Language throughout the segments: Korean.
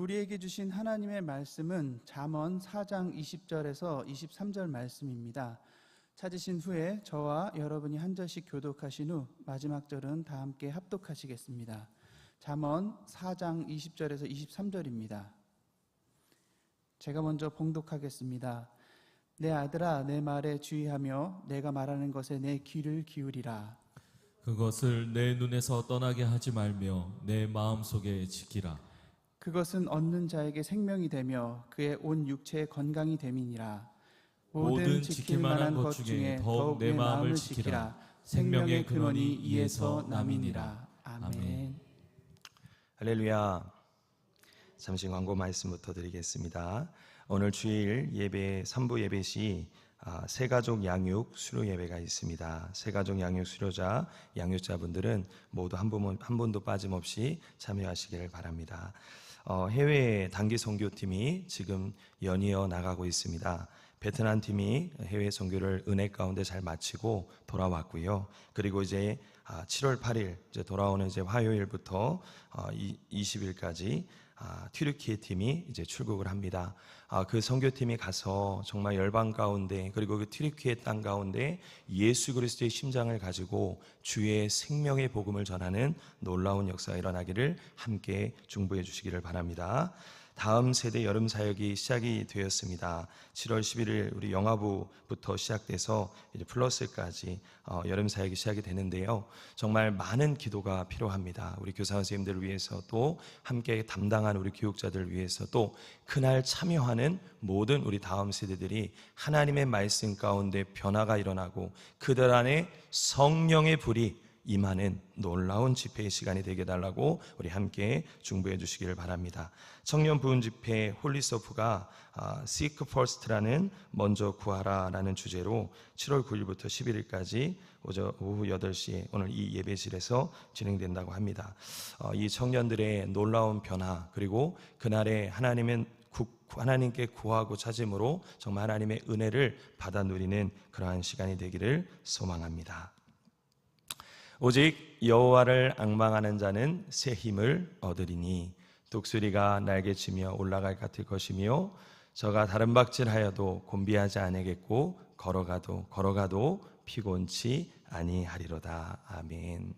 우리에게 주신 하나님의 말씀은 잠언 4장 20절에서 23절 말씀입니다. 찾으신 후에 저와 여러분이 한 절씩 교독하신 후 마지막 절은 다 함께 합독하시겠습니다. 잠언 4장 20절에서 23절입니다. 제가 먼저 봉독하겠습니다. 내 아들아, 내 말에 주의하며 내가 말하는 것에 내 귀를 기울이라. 그것을 내 눈에서 떠나게 하지 말며 내 마음속에 지키라. 그것은 얻는 자에게 생명이 되며 그의 온 육체의 건강이 됨이니라. 모든 지킬 만한 것 중에 더욱 내 마음을 지키라. 생명의 근원이 이에서 남이니라. 아멘. 할렐루야. 잠시 광고 말씀부터 드리겠습니다. 오늘 주일 예배 3부 예배 시 새가족 양육 수료 예배가 있습니다. 새가족 양육 수료자, 양육자분들은 모두 한 분도 빠짐없이 참여하시기를 바랍니다. 해외 단기 선교팀이 지금 연이어 나가고 있습니다. 베트남 팀이 해외 선교를 은혜 가운데 잘 마치고 돌아왔고요. 그리고 이제 7월 8일 이제 돌아오는 이제 화요일부터 20일까지 튀르키예 팀이 이제 출국을 합니다. 그 선교팀이 가서 정말 열방 가운데 그리고 그 튀르키예 땅 가운데 예수 그리스도의 심장을 가지고 주의 생명의 복음을 전하는 놀라운 역사가 일어나기를 함께 중보해 주시기를 바랍니다. 다음 세대 여름 사역이 시작이 되었습니다. 7월 11일 우리 영화부부터 시작돼서 이제 플러스까지 여름 사역이 시작이 되는데요. 정말 많은 기도가 필요합니다. 우리 교사 선생님들을 위해서 또 함께 담당한 우리 교육자들을 위해서 또 그날 참여하는 모든 우리 다음 세대들이 하나님의 말씀 가운데 변화가 일어나고 그들 안에 성령의 불이 임하는 놀라운 집회의 시간이 되게 달라고 우리 함께 중보해 주시기를 바랍니다. 청년 부흥 집회 홀리서프가 Seek First라는 먼저 구하라라는 주제로 7월 9일부터 11일까지 오후 8시에 오늘 이 예배실에서 진행된다고 합니다. 이 청년들의 놀라운 변화 그리고 그날에 하나님께 구하고 찾음으로 정말 하나님의 은혜를 받아 누리는 그러한 시간이 되기를 소망합니다. 오직 여호와를 앙망하는 자는 새 힘을 얻으리니 독수리가 날개치며 올라갈 같을 것이며 저가 다른 박질하여도 곤비하지 아니하겠고 걸어가도 피곤치 아니하리로다. 아멘.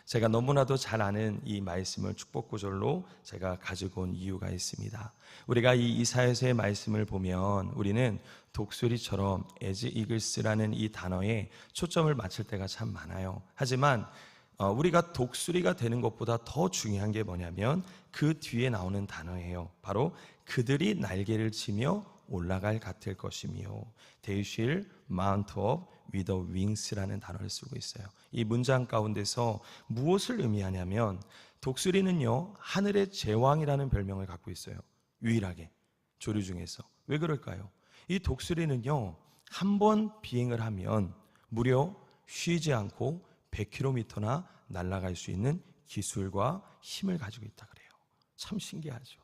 제가 너무나도 잘 아는 이 말씀을 축복 구절로 제가 가지고 온 이유가 있습니다. 우리가 이 이사야서의 말씀을 보면 우리는 독수리처럼 as eagles라는 이 단어에 초점을 맞출 때가 참 많아요. 하지만 우리가 독수리가 되는 것보다 더 중요한 게 뭐냐면 그 뒤에 나오는 단어예요. 바로 그들이 날개를 치며 올라갈 같을 것이며 They shall mount up with the wings라는 단어를 쓰고 있어요. 이 문장 가운데서 무엇을 의미하냐면 독수리는요 하늘의 제왕이라는 별명을 갖고 있어요. 유일하게 조류 중에서. 왜 그럴까요? 이 독수리는요 한 번 비행을 하면 무려 쉬지 않고 100km나 날아갈 수 있는 기술과 힘을 가지고 있다 그래요. 참 신기하죠.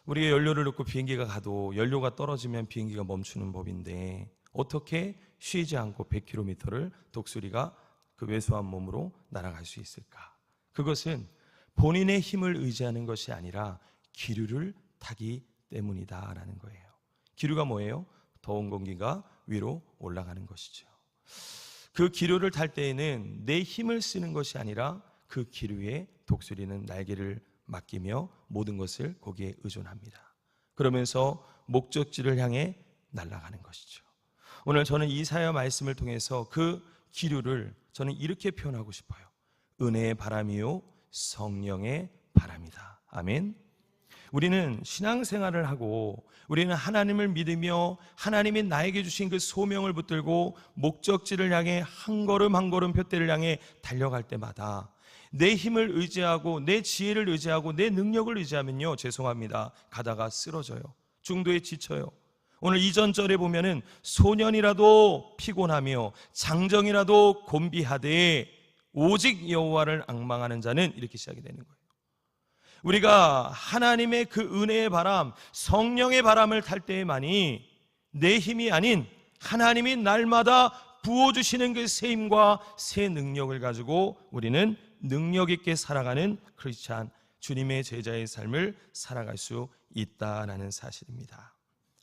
우리가 연료를 넣고 비행기가 가도 연료가 떨어지면 비행기가 멈추는 법인데 어떻게 쉬지 않고 100km를 독수리가 그 왜소한 몸으로 날아갈 수 있을까? 그것은 본인의 힘을 의지하는 것이 아니라 기류를 타기 때문이다라는 거예요. 기류가 뭐예요? 더운 공기가 위로 올라가는 것이죠. 그 기류를 탈 때에는 내 힘을 쓰는 것이 아니라 그 기류에 독수리는 날개를 맡기며 모든 것을 거기에 의존합니다. 그러면서 목적지를 향해 날아가는 것이죠. 오늘 저는 이사야 말씀을 통해서 그 기류를 저는 이렇게 표현하고 싶어요. 은혜의 바람이요 성령의 바람이다. 아멘. 우리는 신앙생활을 하고 우리는 하나님을 믿으며 하나님이 나에게 주신 그 소명을 붙들고 목적지를 향해 한 걸음 한 걸음 둯대를 향해 달려갈 때마다 내 힘을 의지하고 내 지혜를 의지하고 내 능력을 의지하면요 죄송합니다 가다가 쓰러져요. 중도에 지쳐요. 오늘 이전 절에 보면은 소년이라도 피곤하며 장정이라도 곤비하되 오직 여호와를 앙망하는 자는 이렇게 시작이 되는 거예요. 우리가 하나님의 그 은혜의 바람, 성령의 바람을 탈 때에만이 내 힘이 아닌 하나님이 날마다 부어주시는 그 새 힘과 새 능력을 가지고 우리는 능력 있게 살아가는 크리스찬 주님의 제자의 삶을 살아갈 수 있다라는 사실입니다.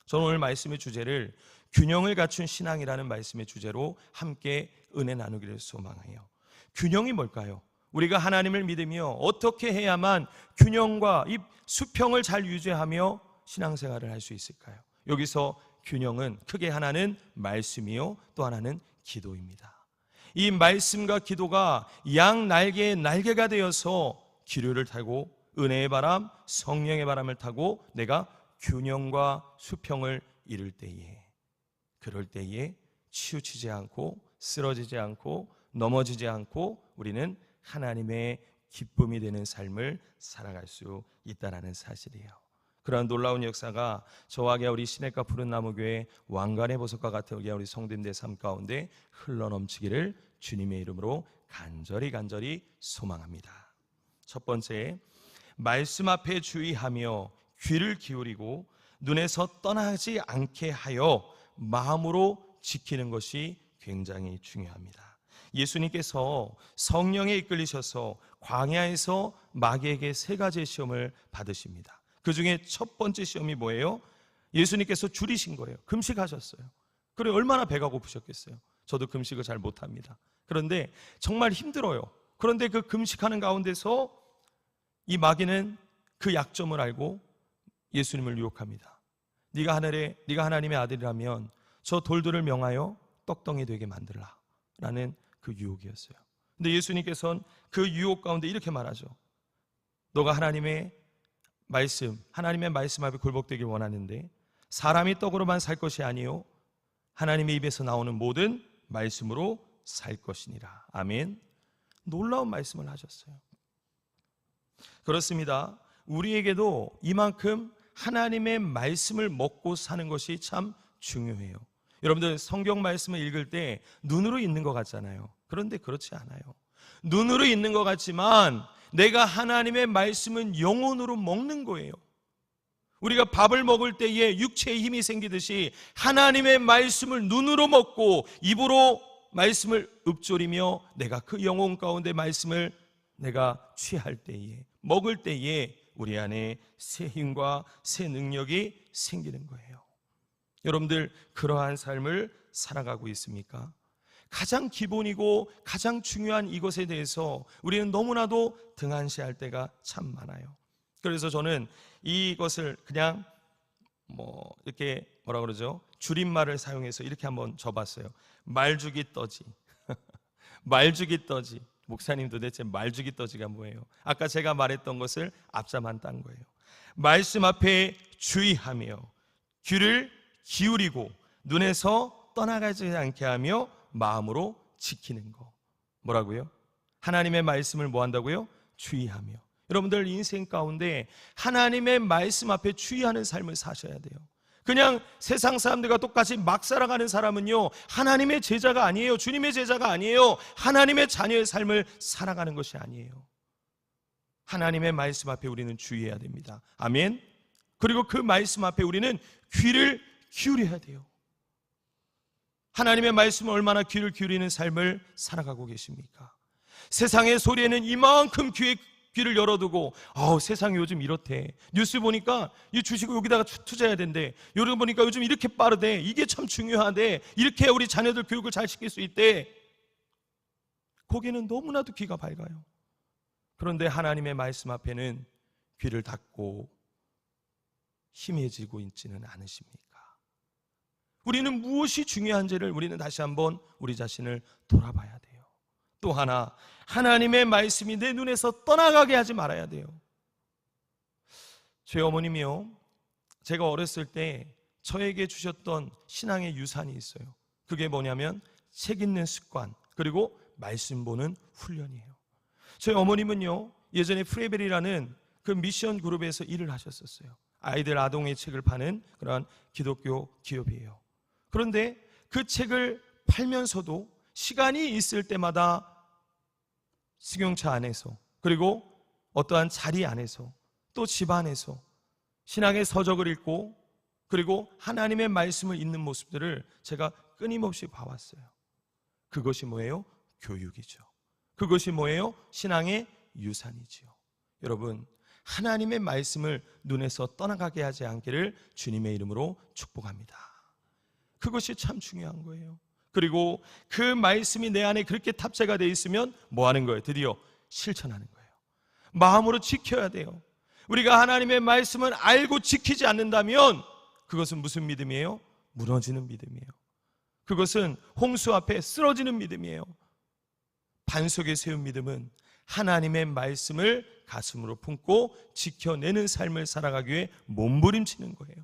저는 오늘 말씀의 주제를 균형을 갖춘 신앙이라는 말씀의 주제로 함께 은혜 나누기를 소망해요. 균형이 뭘까요? 우리가 하나님을 믿으며 어떻게 해야만 균형과 이 수평을 잘 유지하며 신앙생활을 할 수 있을까요? 여기서 균형은 크게 하나는 말씀이요, 또 하나는 기도입니다. 이 말씀과 기도가 양 날개의 날개가 되어서 기류를 타고 은혜의 바람, 성령의 바람을 타고 내가 균형과 수평을 이룰 때에, 그럴 때에 치우치지 않고 쓰러지지 않고 넘어지지 않고 우리는 하나님의 기쁨이 되는 삶을 살아갈 수 있다는 사실이에요. 그러한 놀라운 역사가 저와 우리 시냇가 푸른나무교회 왕관의 보석과 같은 우리 성도님들의 삶 가운데 흘러넘치기를 주님의 이름으로 간절히 소망합니다. 첫 번째, 말씀 앞에 주의하며 귀를 기울이고 눈에서 떠나지 않게 하여 마음으로 지키는 것이 굉장히 중요합니다. 예수님께서 성령에 이끌리셔서 광야에서 마귀에게 3가지의 시험을 받으십니다. 그 중에 첫 번째 시험이 뭐예요? 예수님께서 줄이신 거예요. 금식하셨어요. 그래, 얼마나 배가 고프셨겠어요. 저도 금식을 잘 못합니다. 그런데 정말 힘들어요. 그런데 그 금식하는 가운데서 이 마귀는 그 약점을 알고 예수님을 유혹합니다. 네가 하나님의 아들이라면 저 돌들을 명하여 떡덩이 되게 만들라 라는 그 유혹이었어요. 근데 예수님께서는 그 유혹 가운데 이렇게 말하죠. 너가 하나님의 말씀 앞에 굴복되길 원하는데 사람이 떡으로만 살 것이 아니요 하나님의 입에서 나오는 모든 말씀으로 살 것이니라. 아멘. 놀라운 말씀을 하셨어요. 그렇습니다. 우리에게도 이만큼 하나님의 말씀을 먹고 사는 것이 참 중요해요. 여러분들 성경 말씀을 읽을 때 눈으로 읽는 것 같잖아요. 그런데 그렇지 않아요. 눈으로 읽는 것 같지만 내가 하나님의 말씀은 영혼으로 먹는 거예요. 우리가 밥을 먹을 때에 육체의 힘이 생기듯이 하나님의 말씀을 눈으로 먹고 입으로 말씀을 읊조리며 내가 그 영혼 가운데 말씀을 내가 취할 때에, 먹을 때에 우리 안에 새 힘과 새 능력이 생기는 거예요. 여러분들 그러한 삶을 살아가고 있습니까? 가장 기본이고 가장 중요한 이것에 대해서 우리는 너무나도 등한시할 때가 참 많아요. 그래서 저는 이것을 그냥 이렇게 뭐라 그러죠? 줄임말을 사용해서 이렇게 한번 줘봤어요. 말주기 떠지. 말주기 떠지. 목사님 도대체 말주기 떠지가 뭐예요? 아까 제가 말했던 것을 앞자만 딴 거예요. 말씀 앞에 주의하며 귀를 기울이고 눈에서 떠나가지 않게 하며 마음으로 지키는 거. 뭐라고요? 하나님의 말씀을 뭐 한다고요? 주의하며. 여러분들 인생 가운데 하나님의 말씀 앞에 주의하는 삶을 사셔야 돼요. 그냥 세상 사람들과 똑같이 막 살아가는 사람은요, 하나님의 제자가 아니에요. 주님의 제자가 아니에요. 하나님의 자녀의 삶을 살아가는 것이 아니에요. 하나님의 말씀 앞에 우리는 주의해야 됩니다. 아멘. 그리고 그 말씀 앞에 우리는 귀를 기울여야 돼요. 하나님의 말씀을 얼마나 귀를 기울이는 삶을 살아가고 계십니까? 세상의 소리에는 이만큼 귀를 열어두고 세상이 요즘 이렇대. 뉴스 보니까 이 주식을 여기다가 투자해야 된대. 여러분 보니까 요즘 이렇게 빠르대. 이게 참 중요하대. 이렇게 해야 우리 자녀들 교육을 잘 시킬 수 있대. 거기는 너무나도 귀가 밝아요. 그런데 하나님의 말씀 앞에는 귀를 닫고 희미해지고 있지는 않으십니까? 우리는 무엇이 중요한지를 우리는 다시 한번 우리 자신을 돌아봐야 돼요. 또 하나, 하나님의 말씀이 내 눈에서 떠나가게 하지 말아야 돼요. 저희 어머님이요, 제가 어렸을 때 저에게 주셨던 신앙의 유산이 있어요. 그게 뭐냐면 책 읽는 습관, 그리고 말씀 보는 훈련이에요. 저희 어머님은요, 예전에 프레벨이라는 그 미션 그룹에서 일을 하셨었어요. 아이들 아동의 책을 파는 그런 기독교 기업이에요. 그런데 그 책을 팔면서도 시간이 있을 때마다 승용차 안에서, 그리고 어떠한 자리 안에서, 또 집 안에서 신앙의 서적을 읽고, 그리고 하나님의 말씀을 읽는 모습들을 제가 끊임없이 봐왔어요. 그것이 뭐예요? 교육이죠. 그것이 뭐예요? 신앙의 유산이지요. 여러분, 하나님의 말씀을 눈에서 떠나가게 하지 않기를 주님의 이름으로 축복합니다. 그것이 참 중요한 거예요. 그리고 그 말씀이 내 안에 그렇게 탑재가 되어 있으면 뭐 하는 거예요? 드디어 실천하는 거예요. 마음으로 지켜야 돼요. 우리가 하나님의 말씀을 알고 지키지 않는다면 그것은 무슨 믿음이에요? 무너지는 믿음이에요. 그것은 홍수 앞에 쓰러지는 믿음이에요. 반석에 세운 믿음은 하나님의 말씀을 가슴으로 품고 지켜내는 삶을 살아가기 위해 몸부림치는 거예요.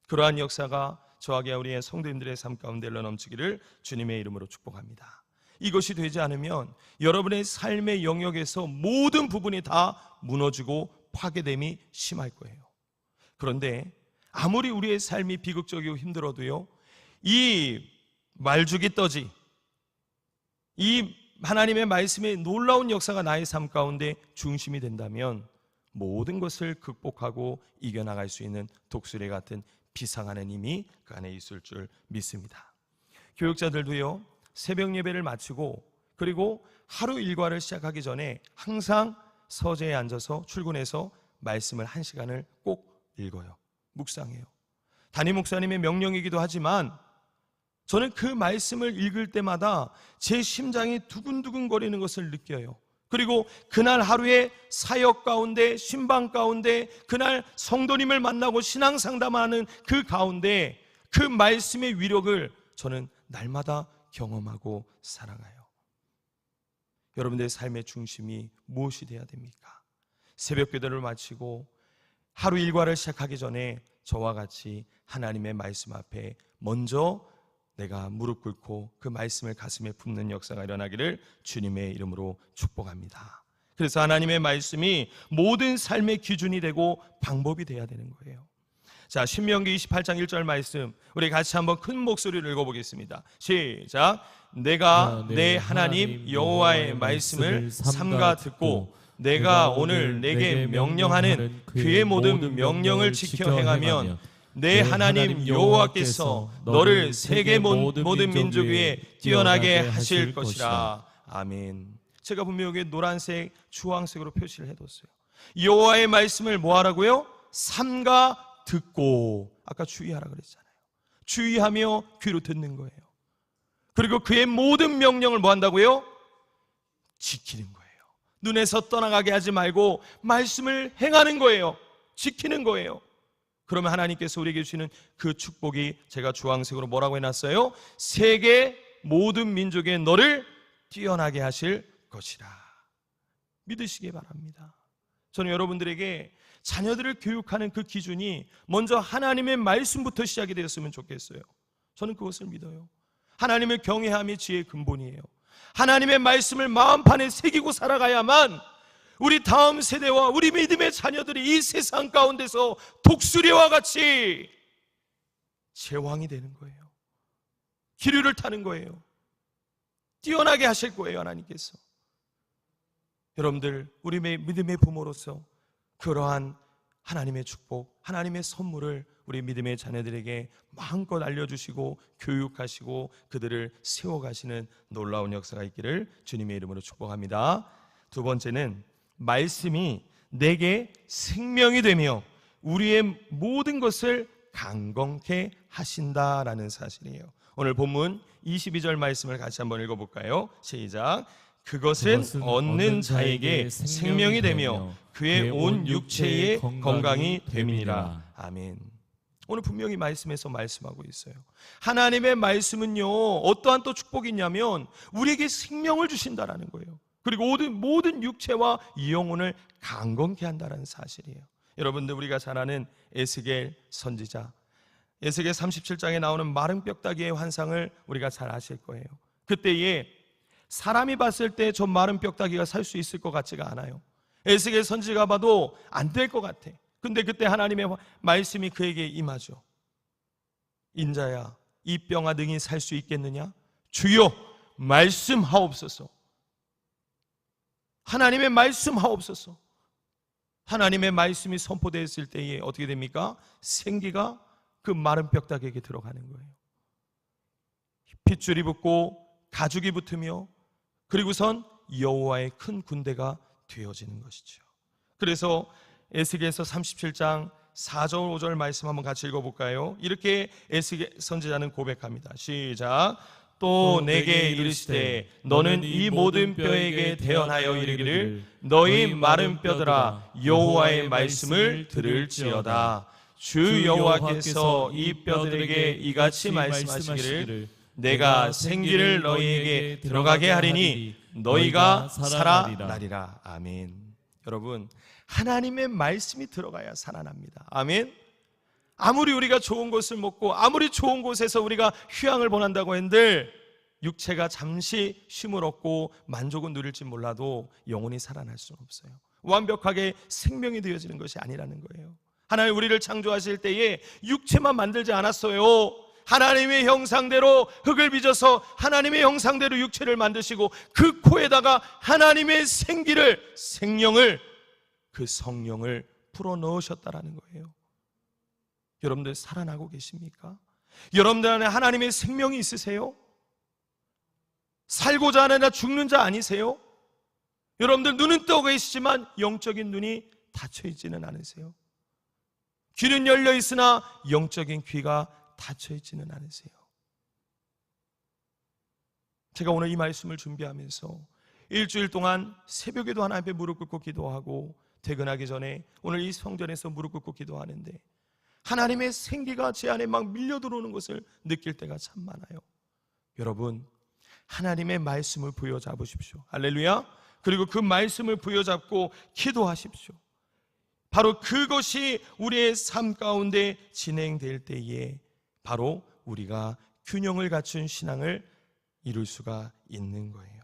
그러한 역사가 저와 우리의 성도님들의 삶 가운데 흘러넘치기를 주님의 이름으로 축복합니다. 이것이 되지 않으면 여러분의 삶의 영역에서 모든 부분이 다 무너지고 파괴됨이 심할 거예요. 그런데 아무리 우리의 삶이 비극적이고 힘들어도요, 이 말죽이 떠지, 이 하나님의 말씀의 놀라운 역사가 나의 삶 가운데 중심이 된다면 모든 것을 극복하고 이겨나갈 수 있는 독수리 같은 비상하는 힘이 그 안에 있을 줄 믿습니다. 교육자들도요, 새벽 예배를 마치고 그리고 하루 일과를 시작하기 전에 항상 서재에 앉아서 출근해서 말씀을 1시간을 꼭 읽어요. 묵상해요. 담임 목사님의 명령이기도 하지만 저는 그 말씀을 읽을 때마다 제 심장이 두근두근 거리는 것을 느껴요. 그리고 그날 하루의 사역 가운데, 신방 가운데, 그날 성도님을 만나고 신앙 상담하는 그 가운데 그 말씀의 위력을 저는 날마다 경험하고 살아가요. 여러분들의 삶의 중심이 무엇이 되어야 됩니까? 새벽 기도를 마치고 하루 일과를 시작하기 전에 저와 같이 하나님의 말씀 앞에 먼저 내가 무릎 꿇고 그 말씀을 가슴에 품는 역사가 일어나기를 주님의 이름으로 축복합니다. 그래서 하나님의 말씀이 모든 삶의 기준이 되고 방법이 되어야 되는 거예요. 자, 신명기 28장 1절 말씀 우리 같이 한번 큰 목소리로 읽어보겠습니다. 시작. 내가 내 하나님 여호와의 말씀을 삼가 듣고 내가 오늘 내게 명령하는 그의 모든 명령을 지켜 행하면 내 하나님 여호와께서 너를 세계 모든 민족 위에 뛰어나게 하실 것이라. 아멘. 제가 분명히 여기 노란색, 주황색으로 표시를 해뒀어요. 여호와의 말씀을 뭐 하라고요? 삼가 듣고, 아까 주의하라 그랬잖아요. 주의하며 귀로 듣는 거예요. 그리고 그의 모든 명령을 뭐 한다고요? 지키는 거예요. 눈에서 떠나가게 하지 말고 말씀을 행하는 거예요. 지키는 거예요. 그러면 하나님께서 우리에게 주시는 그 축복이 제가 주황색으로 뭐라고 해놨어요? 세계 모든 민족의 너를 뛰어나게 하실 것이라. 믿으시기 바랍니다. 저는 여러분들에게 자녀들을 교육하는 그 기준이 먼저 하나님의 말씀부터 시작이 되었으면 좋겠어요. 저는 그것을 믿어요. 하나님을 경외함이 지혜의 근본이에요. 하나님의 말씀을 마음판에 새기고 살아가야만 우리 다음 세대와 우리 믿음의 자녀들이 이 세상 가운데서 독수리와 같이 제왕이 되는 거예요. 기류를 타는 거예요. 뛰어나게 하실 거예요, 하나님께서. 여러분들, 우리 믿음의 부모로서 그러한 하나님의 축복, 하나님의 선물을 우리 믿음의 자녀들에게 마음껏 알려주시고 교육하시고 그들을 세워가시는 놀라운 역사가 있기를 주님의 이름으로 축복합니다. 두 번째는 말씀이 내게 생명이 되며 우리의 모든 것을 강건케 하신다라는 사실이에요. 오늘 본문 22절 말씀을 같이 한번 읽어볼까요? 시작. 그것은 얻는 자에게 생명이 되며 그의 온 육체의 건강이 됨이니라. 아멘. 오늘 분명히 말씀에서 말씀하고 있어요. 하나님의 말씀은요, 어떠한 또 축복이 있냐면 우리에게 생명을 주신다라는 거예요. 그리고 모든 육체와 영혼을 강건케 한다는 사실이에요. 여러분들, 우리가 잘 아는 에스겔 선지자, 에스겔 37장에 나오는 마른 뼈다귀의 환상을 우리가 잘 아실 거예요. 그때에 사람이 봤을 때 저 마른 뼈다귀가 살 수 있을 것 같지가 않아요. 에스겔 선지자가 봐도 안 될 것 같아. 근데 그때 하나님의 말씀이 그에게 임하죠. 인자야, 이 뼈가 능히 살 수 있겠느냐? 주여 말씀하옵소서. 하나님의 말씀하옵소서. 하나님의 말씀이 선포되었을 때에 어떻게 됩니까? 생기가 그 마른 뼈다귀에게 들어가는 거예요. 핏줄이 붙고 가죽이 붙으며 그리고선 여호와의 큰 군대가 되어지는 것이죠. 그래서 에스겔서 37장 4절 5절 말씀 한번 같이 읽어볼까요? 이렇게 에스겔 선지자는 고백합니다. 시작. 또 내게 이르시되 너는 이 모든 뼈에게 대언하여 이르기를 너희 마른 뼈들아 여호와의 말씀을 들을지어다. 주 여호와께서 이 뼈들에게 이같이 말씀하시기를 내가 생기를 너희에게 들어가게 하리니 너희가 살아나리라. 아멘. 여러분, 하나님의 말씀이 들어가야 살아납니다. 아멘. 아무리 우리가 좋은 것을 먹고 아무리 좋은 곳에서 우리가 휴양을 보낸다고 한들 육체가 잠시 쉼을 얻고 만족은 누릴지 몰라도 영혼이 살아날 수는 없어요. 완벽하게 생명이 되어지는 것이 아니라는 거예요. 하나님 우리를 창조하실 때에 육체만 만들지 않았어요. 하나님의 형상대로 흙을 빚어서 하나님의 형상대로 육체를 만드시고 그 코에다가 하나님의 생기를, 생명을, 그 성령을 풀어넣으셨다라는 거예요. 여러분들 살아나고 계십니까? 여러분들 안에 하나님의 생명이 있으세요? 살고자 하느라 죽는 자 아니세요? 여러분들 눈은 떠 계시지만 영적인 눈이 닫혀 있지는 않으세요? 귀는 열려 있으나 영적인 귀가 닫혀 있지는 않으세요? 제가 오늘 이 말씀을 준비하면서 일주일 동안 새벽에도 하나님 앞에 무릎 꿇고 기도하고 퇴근하기 전에 오늘 이 성전에서 무릎 꿇고 기도하는데 하나님의 생기가 제 안에 막 밀려 들어오는 것을 느낄 때가 참 많아요. 여러분, 하나님의 말씀을 부여잡으십시오. 할렐루야. 그리고 그 말씀을 부여잡고 기도하십시오. 바로 그것이 우리의 삶 가운데 진행될 때에 바로 우리가 균형을 갖춘 신앙을 이룰 수가 있는 거예요.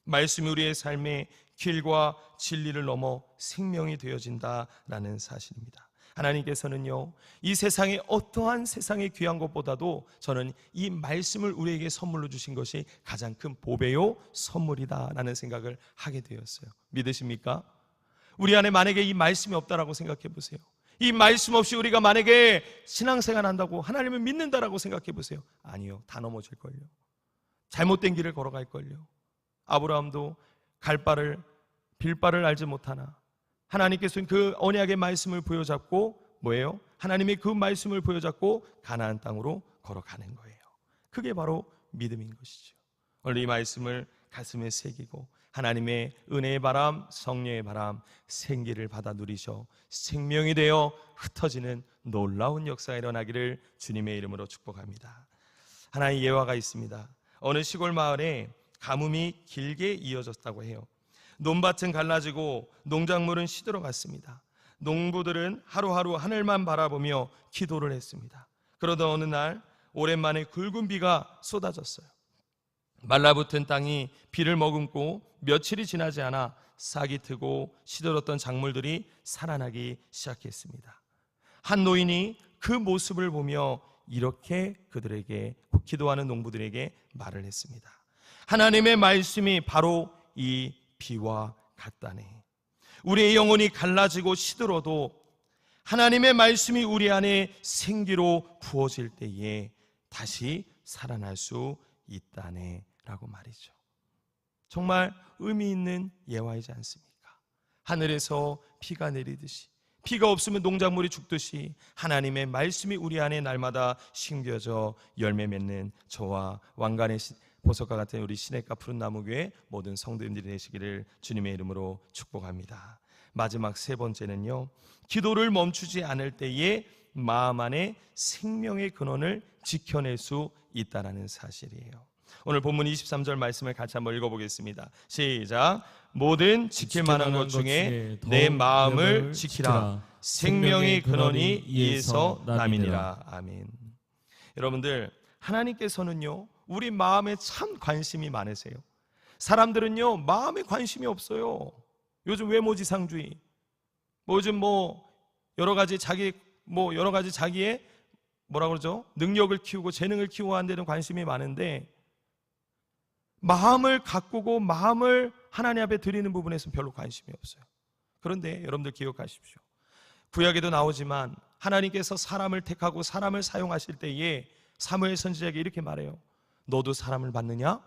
말씀이 우리의 삶의 길과 진리를 넘어 생명이 되어진다라는 사실입니다. 하나님께서는요, 이 세상에 어떠한 세상의 귀한 것보다도 저는 이 말씀을 우리에게 선물로 주신 것이 가장 큰 보배요 선물이다라는 생각을 하게 되었어요. 믿으십니까? 우리 안에 만약에 이 말씀이 없다라고 생각해 보세요. 이 말씀 없이 우리가 만약에 신앙생활 한다고 하나님을 믿는다라고 생각해 보세요. 아니요, 다 넘어질걸요. 잘못된 길을 걸어갈걸요. 아브라함도 빌바를 알지 못하나 하나님께서는 그 언약의 말씀을 부여잡고 뭐예요? 하나님의 그 말씀을 부여잡고 가나안 땅으로 걸어가는 거예요. 그게 바로 믿음인 것이죠. 오늘 이 말씀을 가슴에 새기고 하나님의 은혜의 바람, 성령의 바람, 생기를 받아 누리셔 생명이 되어 흩어지는 놀라운 역사가 일어나기를 주님의 이름으로 축복합니다. 하나의 예화가 있습니다. 어느 시골 마을에 가뭄이 길게 이어졌다고 해요. 논밭은 갈라지고 농작물은 시들어갔습니다. 농부들은 하루하루 하늘만 바라보며 기도를 했습니다. 그러던 어느 날 오랜만에 굵은 비가 쏟아졌어요. 말라붙은 땅이 비를 머금고 며칠이 지나지 않아 싹이 트고 시들었던 작물들이 살아나기 시작했습니다. 한 노인이 그 모습을 보며 이렇게 그들에게 기도하는 농부들에게 말을 했습니다. 하나님의 말씀이 바로 이 비와 같다네. 우리의 영혼이 갈라지고 시들어도 하나님의 말씀이 우리 안에 생기로 부어질 때에 다시 살아날 수 있다네 라고 말이죠. 정말 의미 있는 예화이지 않습니까? 하늘에서 비가 내리듯이, 비가 없으면 농작물이 죽듯이 하나님의 말씀이 우리 안에 날마다 심겨져 열매 맺는 저와 왕관의 보석과 같은 우리 시냇가 푸른 나무교회 모든 성도님들이 되시기를 주님의 이름으로 축복합니다. 마지막 세 번째는요, 기도를 멈추지 않을 때에 마음 안에 생명의 근원을 지켜낼 수 있다는 사실이에요. 오늘 본문 23절 말씀을 같이 한번 읽어보겠습니다. 시작. 모든 지킬 만한 것 중에 내 마음을 지키라. 생명의 근원이 이에서 남이니라. 아멘. 여러분들, 하나님께서는요 우리 마음에 참 관심이 많으세요. 사람들은요 마음에 관심이 없어요. 요즘 외모지상주의, 요즘 여러 가지 자기의 뭐라고 그러죠? 능력을 키우고 재능을 키우고 하는 데는 관심이 많은데 마음을 가꾸고 마음을 하나님 앞에 드리는 부분에서는 별로 관심이 없어요. 그런데 여러분들 기억하십시오. 구약에도 나오지만 하나님께서 사람을 택하고 사람을 사용하실 때에 사무엘 선지자에게 이렇게 말해요. 너도 사람을 받느냐?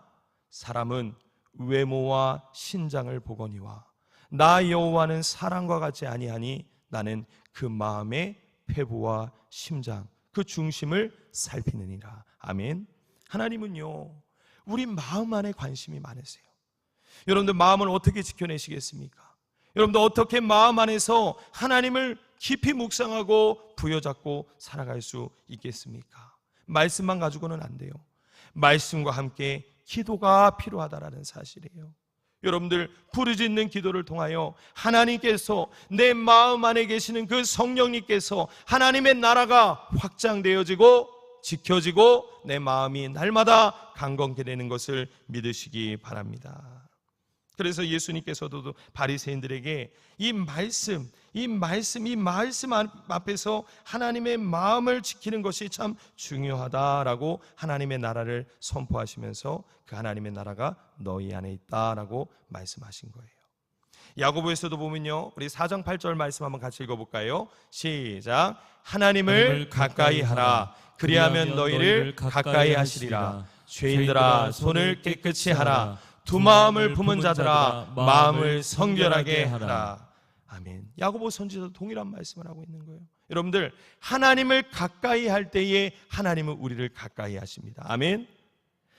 사람은 외모와 신장을 보거니와 나 여호와는 사람과 같지 아니하니 나는 그 마음의 회부와 심장 그 중심을 살피느니라. 아멘. 하나님은요 우리 마음 안에 관심이 많으세요. 여러분들 마음을 어떻게 지켜내시겠습니까? 여러분들 어떻게 마음 안에서 하나님을 깊이 묵상하고 부여잡고 살아갈 수 있겠습니까? 말씀만 가지고는 안 돼요. 말씀과 함께 기도가 필요하다라는 사실이에요. 여러분들 부르짖는 기도를 통하여 하나님께서 내 마음 안에 계시는 그 성령님께서 하나님의 나라가 확장되어지고 지켜지고 내 마음이 날마다 강건케 되는 것을 믿으시기 바랍니다. 그래서 예수님께서도 바리새인들에게 이 말씀 앞에서 하나님의 마음을 지키는 것이 참 중요하다라고 하나님의 나라를 선포하시면서 그 하나님의 나라가 너희 안에 있다라고 말씀하신 거예요. 야고보에서도 보면요, 우리 4장 8절 말씀 한번 같이 읽어볼까요? 시작. 하나님을 가까이 하라. 그리하면 너희를 가까이 하시리라. 죄인들아 손을 깨끗이 하라. 두 마음을 품은 자들아 마음을 성결하게 하라. 아멘. 야고보 선지자도 동일한 말씀을 하고 있는 거예요. 여러분들 하나님을 가까이 할 때에 하나님은 우리를 가까이 하십니다. 아멘.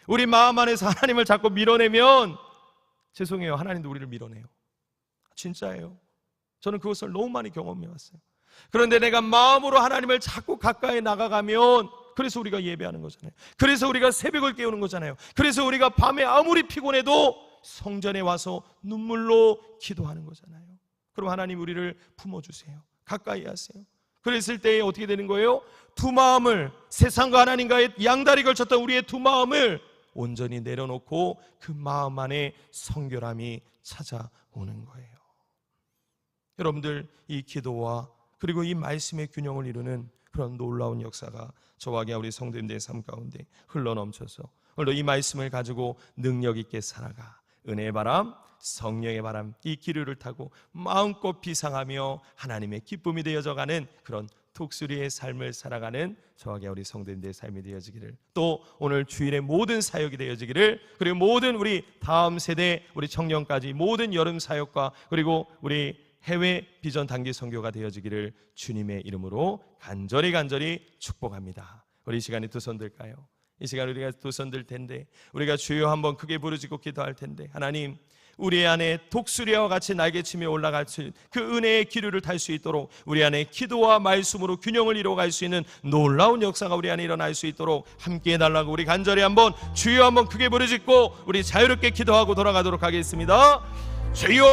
우리 마음 안에서 하나님을 자꾸 밀어내면 죄송해요, 하나님도 우리를 밀어내요. 진짜예요. 저는 그것을 너무 많이 경험해 왔어요. 그런데 내가 마음으로 하나님을 자꾸 가까이 나가가면, 그래서 우리가 예배하는 거잖아요. 그래서 우리가 새벽을 깨우는 거잖아요. 그래서 우리가 밤에 아무리 피곤해도 성전에 와서 눈물로 기도하는 거잖아요. 그럼 하나님 우리를 품어주세요. 가까이 하세요. 그랬을 때에 어떻게 되는 거예요? 두 마음을, 세상과 하나님과의 양다리 걸쳤던 우리의 두 마음을 온전히 내려놓고 그 마음 안에 성결함이 찾아오는 거예요. 여러분들 이 기도와 그리고 이 말씀의 균형을 이루는 그런 놀라운 역사가 저와 우리 성도님들의 삶 가운데 흘러넘쳐서 오늘도 이 말씀을 가지고 능력 있게 살아가 은혜의 바람, 성령의 바람, 이 기류를 타고 마음껏 비상하며 하나님의 기쁨이 되어져가는 그런 독수리의 삶을 살아가는 저와 우리 성도님들의 삶이 되어지기를, 또 오늘 주일의 모든 사역이 되어지기를, 그리고 모든 우리 다음 세대 우리 청년까지 모든 여름 사역과 그리고 우리 해외 비전 단기 선교가 되어지기를 주님의 이름으로 간절히 축복합니다. 우리 이 시간에 두 손 들까요? 이 시간에 우리가 두 손 들 텐데 우리가 주여 한번 크게 부르짖고 기도할 텐데, 하나님 우리 안에 독수리와 같이 날개치며 올라갈 수 있는 그 은혜의 기류를 탈 수 있도록 우리 안에 기도와 말씀으로 균형을 이루어갈 수 있는 놀라운 역사가 우리 안에 일어날 수 있도록 함께 해달라고 우리 간절히 한번 주여 한번 크게 부르짖고 우리 자유롭게 기도하고 돌아가도록 하겠습니다. 주여!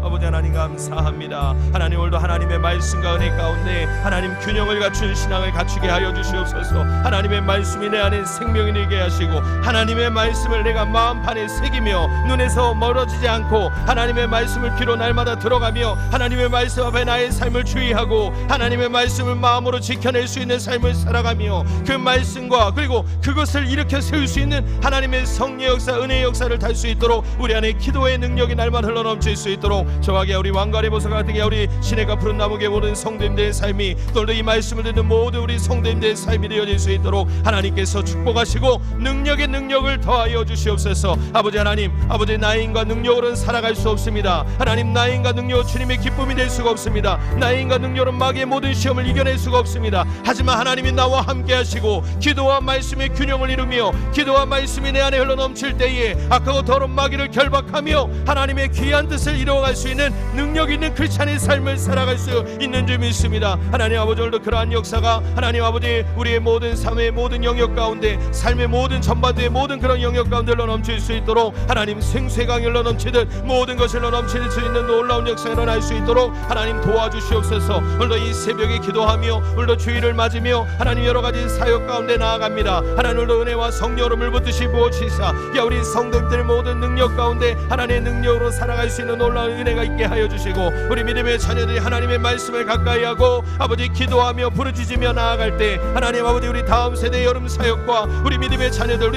아버지 하나님 감사합니다. 하나님 오늘도 하나님의 말씀과 은혜 가운데 하나님 균형을 갖춘 신앙을 갖추게 하여 주시옵소서. 하나님의 말씀이 내 안에 생명이 되게 하시고 하나님의 말씀을 내가 마음판에 새기며 눈에서 멀어지지 않고 하나님의 말씀을 귀로 날마다 들어가며 하나님의 말씀 앞에 나의 삶을 주의하고 하나님의 말씀을 마음으로 지켜낼 수 있는 삶을 살아가며 그 말씀과 그리고 그것을 일으켜 세울 수 있는 하나님의 성령 역사, 은혜의 역사를 탈 수 있도록 우리 안에 기도의 능력이 날마다 흘러넘칠 수 있도록 저하게 우리 왕관의 보석 같은 우리 시내가 푸른 나무의 모든 성도님들의 삶이, 또 이 말씀을 듣는 모든 우리 성도님들의 삶이 되어질 수 있도록 하나님께서 축복하시고 능력의 능력을 더하여 주시옵소서. 아버지 하나님, 아버지 나의 힘과 능력으로는 살아갈 수 없습니다. 하나님 나의 힘과 능력은 주님의 기쁨이 될 수가 없습니다. 나의 힘과 능력은 마귀의 모든 시험을 이겨낼 수가 없습니다. 하지만 하나님이 나와 함께 하시고 기도와 말씀의 균형을 이루며 기도와 말씀이 내 안에 흘러넘칠 때에 악하고 더러운 마귀를 결박하며 하나님의 귀한 뜻을 이루어갈 수 있는 능력 있는 크리스찬의 삶을 살아갈 수 있는 줄 믿습니다. 하나님 아버지 오늘도 그러한 역사가 하나님 아버지 우리의 모든 삶의 모든 영역 가운데 삶의 모든 전반부의 모든 그런 영역 가운데 흘러넘칠 수 있도록 하나님 생수의 강이 흘러넘치듯 모든 것을 흘러넘칠 수 있는 놀라운 역사가 일어날 수 있도록 하나님 도와주시옵소서. 오늘도 이 새벽에 기도하며 오늘도 주일을 맞으며 하나님 여러 가지 사역 가운데 나아갑니다. 하나님 오늘도 은혜와 성령으로 물붓듯이 부어치사 우리 성도님들의 모든 능력 가운데 하나님의 능력으로 살아갈 수 있는 놀라운 은혜가 있게 살게 하여 주시고 우리 믿음의 자녀들이 하나님의 말씀을 가까이 하고 아버지 기도하며 부르짖으며 나아갈 때 하나님 아버지 우리 다음 세대 여름 사역과 우리 믿음의 자녀들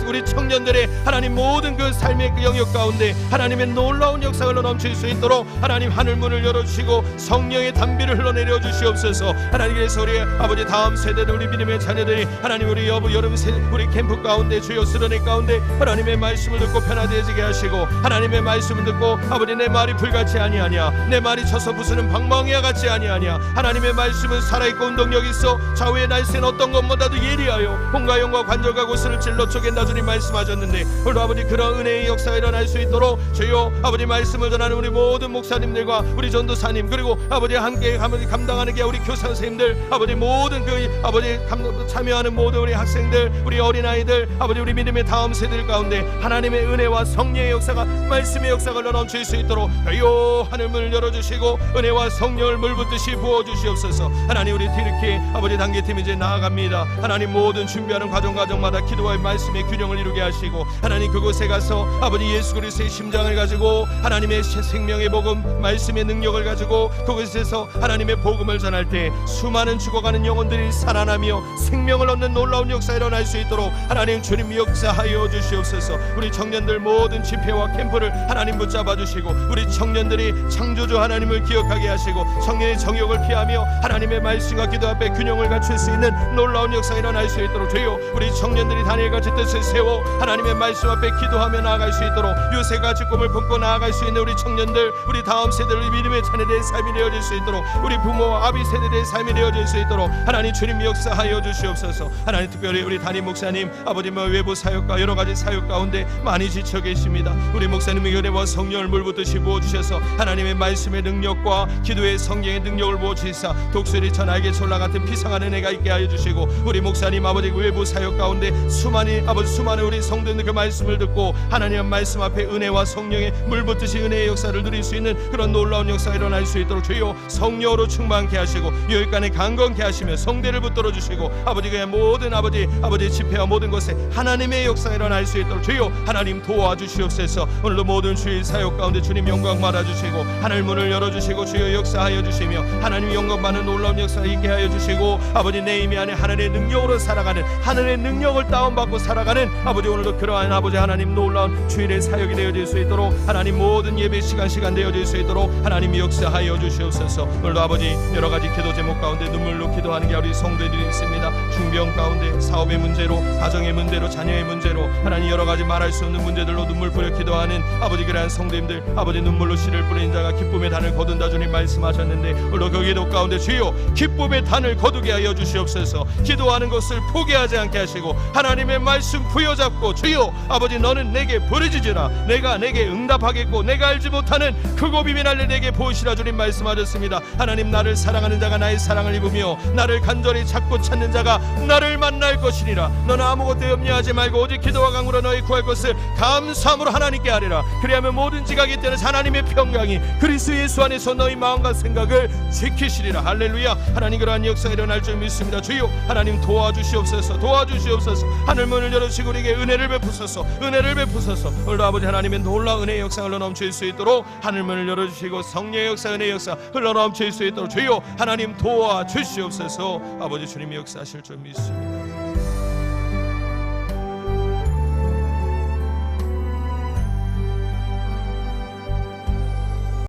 우리 청년들의 하나님 모든 그 삶의 그 영역 가운데 하나님의 놀라운 역사가 넘칠 수 있도록 하나님 하늘문을 열어주시고 성령의 단비를 흘러내려 주시옵소서. 하나님 그래서 우리 아버지 다음 세대들 우리 믿음의 자녀들이 하나님 우리 여름 우리 캠프 가운데 주여 수련회 가운데 하나님의 말씀을 듣고 변화되어지게 하시고 하나님의 말씀을 듣고 아버지 내 말이 불같이 아니하냐 내 말이 쳐서 부수는 방망이와 같이 아니하냐 하나님의 말씀은 살아있고 운동력이 있어 좌우의 날쌘 어떤 것보다도 예리하여 혼과 영과 관절과 고스를 찔러 쪼갠다 주님 말씀하셨는데 오늘 아버지 그런 은혜의 역사가 일어날 수 있도록 주여 아버지 말씀을 전하는 우리 모든 목사님들과 우리 전도사님 그리고 아버지 함께 감당하는 게 우리 교사 선생님들 아버지 모든 그 아버지 참여하는 모든 우리 학생들 우리 어린아이들 아버지 우리 믿음의 다음 세대들 가운데 하나님의 은혜와 성령의 역사가 말씀의 역사가 넘칠 수 있도록 주여 하늘문을 열어주시고 은혜와 성령을 물붓듯이 부어주시옵소서. 하나님 우리 이렇게 아버지 단계팀 이제 나아갑니다. 하나님 모든 준비하는 과정마다 기도와 말씀의 균형을 이루게 하시고 하나님 그곳에 가서 아버지 예수 그리스도의 심장을 가지고 하나님의 생명의 복음 말씀의 능력을 가지고 그곳에서 하나님의 복음을 전할 때 수많은 죽어가는 영혼들이 살아나며 생명을 얻는 놀라운 역사 일어날 수 있도록 하나님 주님 역사하여 주시옵소서. 우리 청년들 모든 집회와 캠프를 하나님 붙잡아 주시고 우리 청년들이 창조주 하나님을 기억하게 하시고 청년의 정욕을 피하며 하나님의 말씀과 기도 앞에 균형을 갖출 수 있는 놀라운 역사 일어날 수 있도록 주여 우리 청년들이 다니엘같이 뜻을 세워 하나님의 말씀 앞에 기도하며 나아갈 수 있도록 요새같이 꿈을 품고 나아갈 수 있는 우리 청년들 우리 다음 세대를 믿음의 자녀들의 삶이 되어질 수 있도록 우리 부모와 아비 세대들의 삶이 되어질 수 있도록 하나님 주님 역사하여 주시옵소서. 하나님 특별히 우리 담임 목사님 아버지 외부 사역과 여러 가지 사역 가운데 많이 지쳐 계십니다. 우리 목사님의 은혜와 성령을 물붓듯이 부어주셔서 하나님의 말씀의 능력과 기도의 성령의 능력을 부어주시사 독수리 전하에게 졸라 같은 피상한 은혜가 있게 하여 주시고 우리 목사님 아버지 외부 사역 가운데 수많은 우리 성도들 그 말씀을 듣고 하나님의 말씀 앞에 은혜와 성령의 물붓듯이 은혜의 역사를 누릴 수 있는 그런 놀라운 역사가 일어날 수 있도록 주여 성령으로 충만케 하시고 여기까지 강건케 하시며 성대를 붙들어 주시고 아버지 그의 모든 아버지 집회와 모든 것에 하나님의 역사가 일어날 수 있도록 주여 하나님 도와주시옵소서. 오늘도 모든 주의 사역 가운데 주님 영광 받아주시고 하늘 문을 열어주시고 주여 역사하여 주시며 하나님 영광 받는 놀라운 역사 있게 하여 주시고 아버지 내 힘이 안에 하늘의 능력으로 살아가는 하늘의 능력을 다운받고 살아가는 아버지 오늘도 그러한 아버지 하나님 놀라운 주일의 사역이 되어질 수 있도록 하나님 모든 예배 시간 되어질 수 있도록 하나님 역사하여 주시옵소서. 오늘도 아버지 여러 가지 기도 제목 가운데 눈물로 기도하는 게 우리 성도들이 있습니다. 중병 가운데 사업의 문제로 가정의 문제로 자녀의 문제로 하나님 여러 가지 말할 수 없는 문제들로 눈물 뿌려 기도하는 아버지 그러한 성도님들 아버지 눈물로 씨를 뿌리는 자가 기쁨의 단을 거둔다 주님 말씀하셨는데 오늘도 그 기도 가운데 주여 기쁨의 단을 거두게 하여 주시옵소서. 기도하는 것을 포기하지 않게 하시고 하나님의 말씀 부여잡고 주여 아버지 너는 내게 부르짖으라 내가 내게 응답하겠고 내가 알지 못하는 크고 비밀할 내게 보시라 주님 말씀하셨습니다. 하나님 나를 사랑하는 자가 나의 사랑을 입으며 나를 간절히 찾고 찾는 자가 나를 만날 것이니라. 너는 아무것도 염려하지 말고 오직 기도와 강구로 너희 구할 것을 감사함으로 하나님께 아뢰라. 그리하면 모든 지각이 때는 하나님의 평강이 그리스도 예수 안에서 너희 마음과 생각을 지키시리라. 할렐루야. 하나님 그러한 역사가 일어날 줄 믿습니다. 주여 하나님 도와주시옵소서. 하늘문을 열어주시고 우리에게 은혜를 베푸소서. 오늘도 아버지 하나님의 놀라운 은혜의 역사가 흘러넘칠 수 있도록 하늘문을 열어주시고 성령의 역사 은혜의 역사 흘러넘칠 수 있도록 주여 하나님 도와주시옵소서. 아버지 주님이 역사하실 줄 믿습니다.